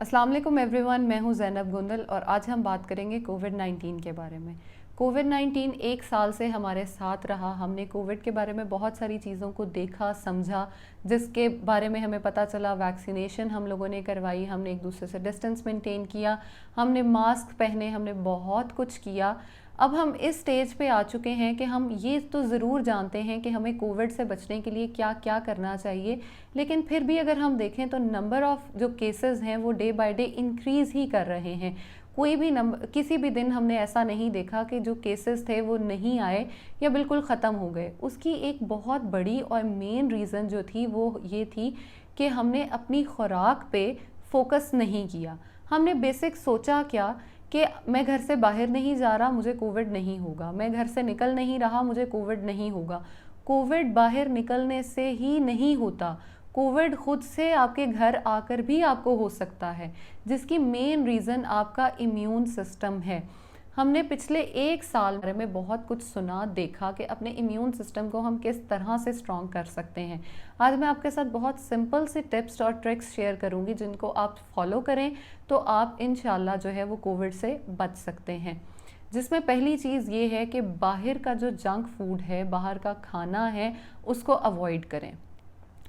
अस्सलाम वालेकुम एवरीवन, मैं हूं ज़ैनब गुंदल और आज हम बात करेंगे कोविड-19 के बारे में। कोविड-19 एक साल से हमारे साथ रहा। हमने कोविड के बारे में बहुत सारी चीज़ों को देखा, समझा, जिसके बारे में हमें पता चला। वैक्सीनेशन हम लोगों ने करवाई, हमने एक दूसरे से डिस्टेंस मेंटेन किया, हमने मास्क पहने, हमने बहुत कुछ किया। अब हम इस स्टेज पे आ चुके हैं कि हम ये तो ज़रूर जानते हैं कि हमें कोविड से बचने के लिए क्या क्या करना चाहिए, लेकिन फिर भी अगर हम देखें तो नंबर ऑफ़ जो केसेस हैं वो डे बाय डे इंक्रीज़ ही कर रहे हैं। कोई भी नंबर, किसी भी दिन हमने ऐसा नहीं देखा कि जो केसेस थे वो नहीं आए या बिल्कुल ख़त्म हो गए। उसकी एक बहुत बड़ी और मेन रीज़न जो थी वो ये थी कि हमने अपनी खुराक पे फोकस नहीं किया। हमने बेसिक सोचा क्या कि मैं घर से बाहर नहीं जा रहा, मुझे कोविड नहीं होगा। मैं घर से निकल नहीं रहा, मुझे कोविड नहीं होगा। कोविड बाहर निकलने से ही नहीं होता, कोविड खुद से आपके घर आकर भी आपको हो सकता है, जिसकी मेन रीज़न आपका इम्यून सिस्टम है। हमने पिछले एक साल बारे में बहुत कुछ सुना, देखा कि अपने इम्यून सिस्टम को हम किस तरह से स्ट्रॉन्ग कर सकते हैं। आज मैं आपके साथ बहुत सिंपल सी टिप्स और ट्रिक्स शेयर करूंगी, जिनको आप फॉलो करें तो आप इंशाल्लाह जो है वो कोविड से बच सकते हैं। जिसमें पहली चीज़ ये है कि बाहर का जो जंक फूड है, बाहर का खाना है, उसको अवॉइड करें।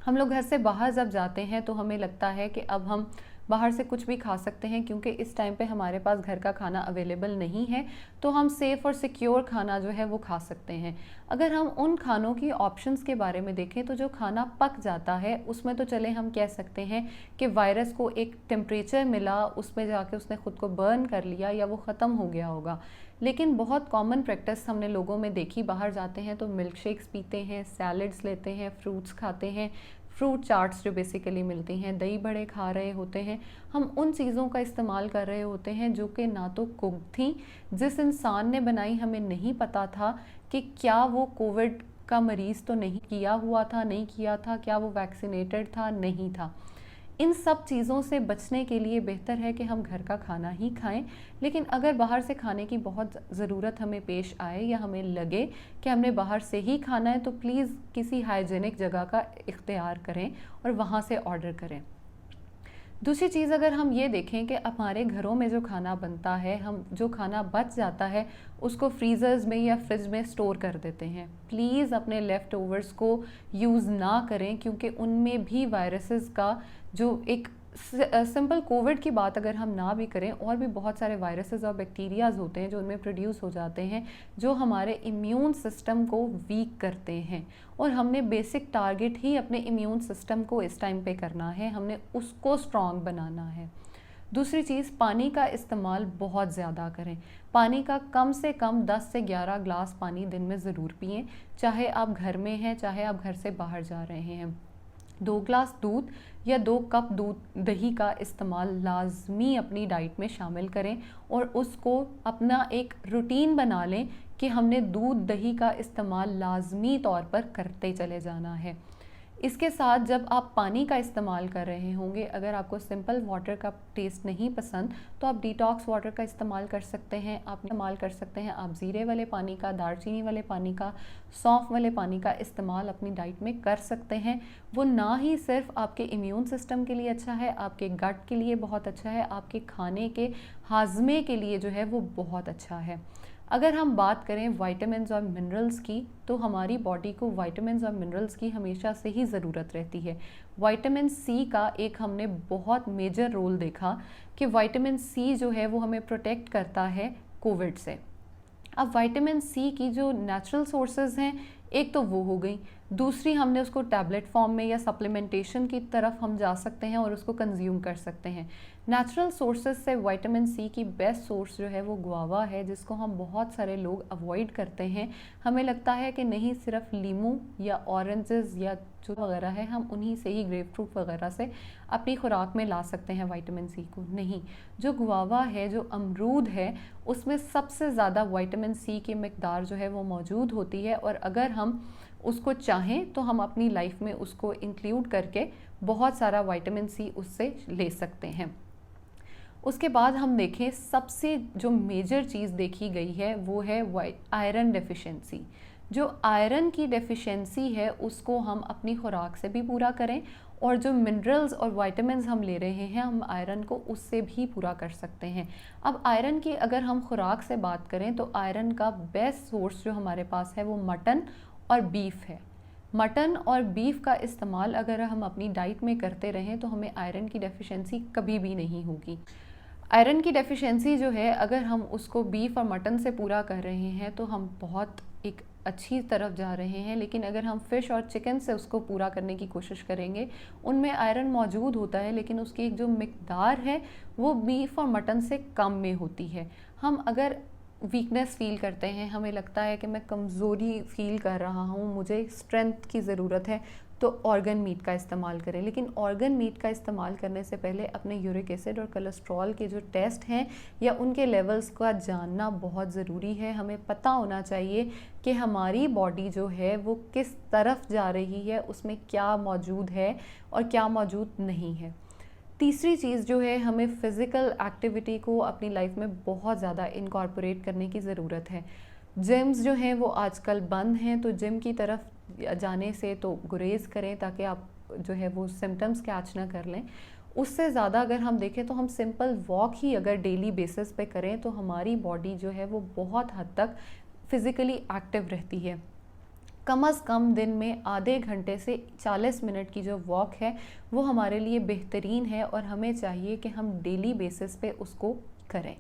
हम लोग घर से बाहर जब जाते हैं तो हमें लगता है कि अब हम बाहर से कुछ भी खा सकते हैं, क्योंकि इस टाइम पे हमारे पास घर का खाना अवेलेबल नहीं है, तो हम सेफ़ और सिक्योर खाना जो है वो खा सकते हैं। अगर हम उन खानों की ऑप्शंस के बारे में देखें तो जो खाना पक जाता है उसमें तो चले हम कह सकते हैं कि वायरस को एक टेम्परेचर मिला, उसमें जाके उसने ख़ुद को बर्न कर लिया या वो ख़त्म हो गया होगा। लेकिन बहुत कॉमन प्रैक्टिस हमने लोगों में देखी, बाहर जाते हैं तो मिल्क शेक्स पीते हैं, सैलड्स लेते हैं, फ्रूट्स खाते हैं, फ्रूट चाट्स जो बेसिकली मिलती हैं, दही बड़े खा रहे होते हैं। हम उन चीज़ों का इस्तेमाल कर रहे होते हैं जो कि ना तो कुक थी, जिस इंसान ने बनाई हमें नहीं पता था कि क्या वो कोविड का मरीज़ तो नहीं किया हुआ था, नहीं किया था, क्या वो वैक्सीनेटेड था, नहीं था। इन सब चीज़ों से बचने के लिए बेहतर है कि हम घर का खाना ही खाएं। लेकिन अगर बाहर से खाने की बहुत ज़रूरत हमें पेश आए या हमें लगे कि हमने बाहर से ही खाना है, तो प्लीज़ किसी हाइजीनिक जगह का इख्तियार करें और वहाँ से ऑर्डर करें। दूसरी चीज़, अगर हम ये देखें कि हमारे घरों में जो खाना बनता है, हम जो खाना बच जाता है उसको फ्रीज़र्स में या फ्रिज में स्टोर कर देते हैं। प्लीज़ अपने लेफ़्ट ओवर्स को यूज़ ना करें, क्योंकि उनमें भी वायरसेस का जो एक सिंपल कोविड की बात अगर हम ना भी करें, और भी बहुत सारे वायरसेस और बैक्टीरियाज होते हैं जो उनमें प्रोड्यूस हो जाते हैं, जो हमारे इम्यून सिस्टम को वीक करते हैं। और हमने बेसिक टारगेट ही अपने इम्यून सिस्टम को इस टाइम पे करना है, हमने उसको स्ट्रॉन्ग बनाना है। दूसरी चीज़, पानी का इस्तेमाल बहुत ज़्यादा करें। पानी का कम से कम 10 से 11 ग्लास पानी दिन में ज़रूर पिएं, चाहे आप घर में हैं, चाहे आप घर से बाहर जा रहे हैं। 2 ग्लास दूध या 2 कप दूध दही का इस्तेमाल लाजमी अपनी डाइट में शामिल करें, और उसको अपना एक रूटीन बना लें कि हमने दूध दही का इस्तेमाल लाजमी तौर पर करते चले जाना है। इसके साथ जब आप पानी का इस्तेमाल कर रहे होंगे, अगर आपको सिंपल वाटर का टेस्ट नहीं पसंद तो आप डिटॉक्स वाटर का इस्तेमाल कर सकते हैं। आप ज़ीरे वाले पानी का, दालचीनी वाले पानी का, सौंफ वाले पानी का इस्तेमाल अपनी डाइट में कर सकते हैं। वो ना ही सिर्फ आपके इम्यून सिस्टम के लिए अच्छा है, आपके गट के लिए बहुत अच्छा है, आपके खाने के हाजमे के लिए जो है वो बहुत अच्छा है। अगर हम बात करें विटामिन्स और मिनरल्स की, तो हमारी बॉडी को विटामिन्स और मिनरल्स की हमेशा से ही ज़रूरत रहती है। विटामिन सी का एक हमने बहुत मेजर रोल देखा कि विटामिन सी जो है वो हमें प्रोटेक्ट करता है कोविड से। अब विटामिन सी की जो नेचुरल सोर्सेज हैं, एक तो वो हो गई, दूसरी हमने उसको टैबलेट फॉर्म में या सप्लीमेंटेशन की तरफ हम जा सकते हैं और उसको कंज्यूम कर सकते हैं। नेचुरल सोर्सेज से विटामिन सी की बेस्ट सोर्स जो है वो गुआवा है, जिसको हम बहुत सारे लोग अवॉइड करते हैं। हमें लगता है कि नहीं, सिर्फ लीमू या ऑरेंजेस या जो वगैरह है, हम उन्हीं से ही, ग्रेप फ्रूट वगैरह से अपनी खुराक में ला सकते हैं विटामिन सी को। नहीं, जो गुआवा है, जो अमरूद है, उसमें सबसे ज़्यादा विटामिन सी की मिकदार जो है वो मौजूद होती है, और अगर हम उसको चाहें तो हम अपनी लाइफ में उसको इंक्लूड करके बहुत सारा विटामिन सी उससे ले सकते हैं। उसके बाद हम देखें, सबसे जो मेजर चीज़ देखी गई है वो है आयरन डेफिशिएंसी। जो आयरन की डेफिशिएंसी है उसको हम अपनी खुराक से भी पूरा करें, और जो मिनरल्स और विटामिन्स हम ले रहे हैं हम आयरन को उससे भी पूरा कर सकते हैं। अब आयरन की अगर हम खुराक से बात करें तो आयरन का बेस्ट सोर्स जो हमारे पास है वो मटन और बीफ है। मटन और बीफ का इस्तेमाल अगर हम अपनी डाइट में करते रहें तो हमें आयरन की डेफिशिएंसी कभी भी नहीं होगी। आयरन की डेफिशिएंसी जो है अगर हम उसको बीफ और मटन से पूरा कर रहे हैं तो हम बहुत एक अच्छी तरफ जा रहे हैं, लेकिन अगर हम फ़िश और चिकन से उसको पूरा करने की कोशिश करेंगे उनमें आयरन मौजूद होता है लेकिन उसकी एक जो मिकदार है वो बीफ और मटन से कम में होती है। हम अगर वीकनेस फ़ील करते हैं, हमें लगता है कि मैं कमज़ोरी फ़ील कर रहा हूँ, मुझे स्ट्रेंथ की ज़रूरत है, तो ऑर्गन मीट का इस्तेमाल करें। लेकिन ऑर्गन मीट का इस्तेमाल करने से पहले अपने यूरिक एसिड और कोलेस्ट्रॉल के जो टेस्ट हैं या उनके लेवल्स का जानना बहुत ज़रूरी है। हमें पता होना चाहिए कि हमारी बॉडी जो है वो किस तरफ जा रही है, उसमें क्या मौजूद है और क्या मौजूद नहीं है। तीसरी चीज़ जो है, हमें फ़िज़िकल एक्टिविटी को अपनी लाइफ में बहुत ज़्यादा इनकॉर्पोरेट करने की ज़रूरत है। जिम्स जो हैं वो आजकल बंद हैं, तो जिम की तरफ जाने से तो गुरेज करें ताकि आप जो है वो सिम्टम्स कैच ना कर लें। उससे ज़्यादा अगर हम देखें तो हम सिंपल वॉक ही अगर डेली बेसिस पे करें तो हमारी बॉडी जो है वो बहुत हद तक फ़िज़िकली एक्टिव रहती है। कम से कम दिन में आधे घंटे से 40 मिनट की जो वॉक है वो हमारे लिए बेहतरीन है और हमें चाहिए कि हम डेली बेसिस पे उसको करें।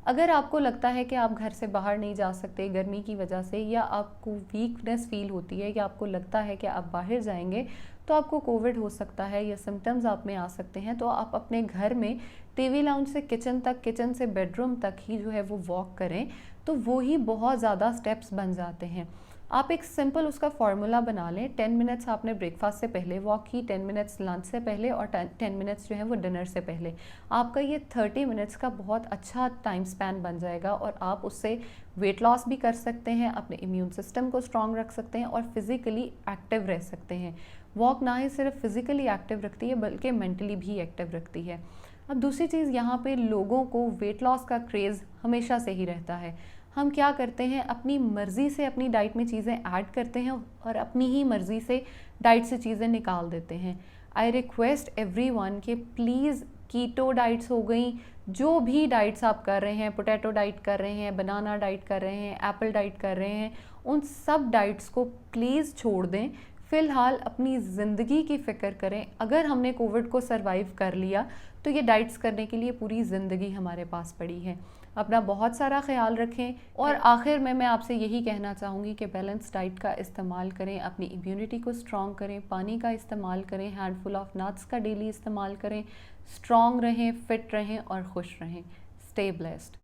अगर आपको लगता है कि आप घर से बाहर नहीं जा सकते गर्मी की वजह से, या आपको वीकनेस फील होती है, या आपको लगता है कि आप बाहर जाएंगे तो आपको कोविड हो सकता है या सिम्टम्स आप में आ सकते हैं, तो आप अपने घर में टीवी लाउंज से किचन तक, किचन से बेडरूम तक ही जो है वो वॉक करें, तो वो ही बहुत ज़्यादा स्टेप्स बन जाते हैं। आप एक सिंपल उसका फार्मूला बना लें। 10 मिनट्स आपने ब्रेकफास्ट से पहले वॉक की, 10 मिनट्स लंच से पहले और 10 मिनट्स जो है वो डिनर से पहले। आपका ये 30 मिनट्स का बहुत अच्छा टाइम स्पैन बन जाएगा और आप उससे वेट लॉस भी कर सकते हैं, अपने इम्यून सिस्टम को स्ट्रॉन्ग रख सकते हैं और फिज़िकली एक्टिव रह सकते हैं। वॉक ना ही सिर्फ फिज़िकली एक्टिव रखती है बल्कि मेंटली भी एक्टिव रखती है। अब दूसरी चीज़, यहाँ पे लोगों को वेट लॉस का क्रेज़ हमेशा से ही रहता है। हम क्या करते हैं, अपनी मर्ज़ी से अपनी डाइट में चीज़ें ऐड करते हैं और अपनी ही मर्ज़ी से डाइट से चीज़ें निकाल देते हैं। आई रिक्वेस्ट एवरीवन कि प्लीज़ कीटो डाइट्स हो गई, जो भी डाइट्स आप कर रहे हैं, पोटैटो डाइट कर रहे हैं, बनाना डाइट कर रहे हैं, एप्पल डाइट कर रहे हैं, उन सब डाइट्स को प्लीज़ छोड़ दें। फ़िलहाल अपनी ज़िंदगी की फ़िक्र करें। अगर हमने कोविड को सरवाइव कर लिया तो ये डाइट्स करने के लिए पूरी ज़िंदगी हमारे पास पड़ी है। अपना बहुत सारा ख्याल रखें और आखिर में मैं आपसे यही कहना चाहूँगी कि बैलेंस डाइट का इस्तेमाल करें, अपनी इम्यूनिटी को स्ट्रॉन्ग करें, पानी का इस्तेमाल करें, हैंडफुल ऑफ नट्स का डेली इस्तेमाल करें, स्ट्रॉन्ग रहें, फिट रहें और खुश रहें। Stay blessed.